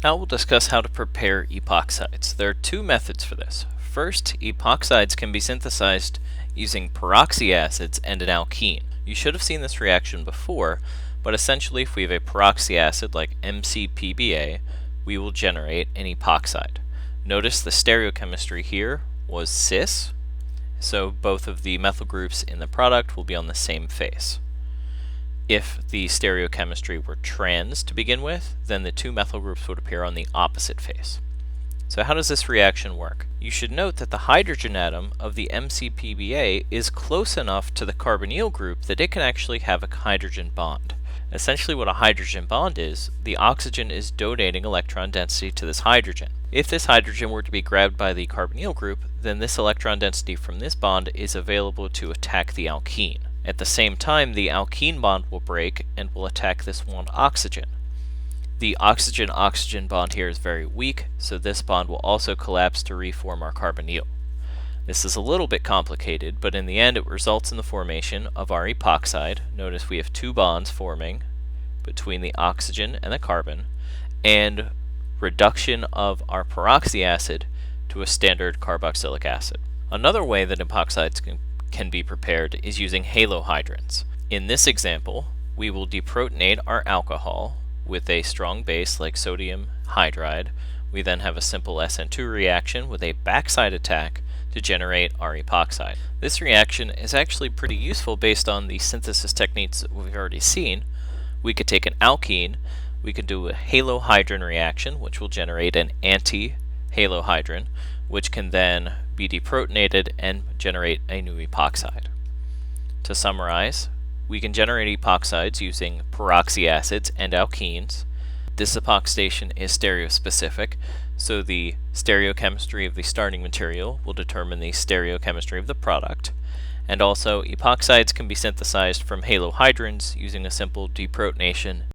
Now we'll discuss how to prepare epoxides. There are two methods for this. First, epoxides can be synthesized using peroxy acids and an alkene. You should have seen this reaction before, but essentially if we have a peroxy acid like MCPBA, we will generate an epoxide. Notice the stereochemistry here was cis, so both of the methyl groups in the product will be on the same face. If the stereochemistry were trans to begin with, then the two methyl groups would appear on the opposite face. So how does this reaction work? You should note that the hydrogen atom of the MCPBA is close enough to the carbonyl group that it can actually have a hydrogen bond. Essentially what a hydrogen bond is, the oxygen is donating electron density to this hydrogen. If this hydrogen were to be grabbed by the carbonyl group, then this electron density from this bond is available to attack the alkene. At the same time, the alkene bond will break and will attack this one oxygen. The oxygen-oxygen bond here is very weak, so this bond will also collapse to reform our carbonyl. This is a little bit complicated, but in the end it results in the formation of our epoxide. Notice we have two bonds forming between the oxygen and the carbon, and reduction of our peroxy acid to a standard carboxylic acid. Another way that epoxides can be prepared is using halohydrins. In this example, we will deprotonate our alcohol with a strong base like sodium hydride. We then have a simple SN2 reaction with a backside attack to generate our epoxide. This reaction is actually pretty useful based on the synthesis techniques that we've already seen. We could take an alkene, we could do a halohydrin reaction, which will generate an anti-halohydrin, which can then be deprotonated and generate a new epoxide. To summarize, we can generate epoxides using peroxy acids and alkenes. This epoxidation is stereospecific, so the stereochemistry of the starting material will determine the stereochemistry of the product. And also, epoxides can be synthesized from halohydrins using a simple deprotonation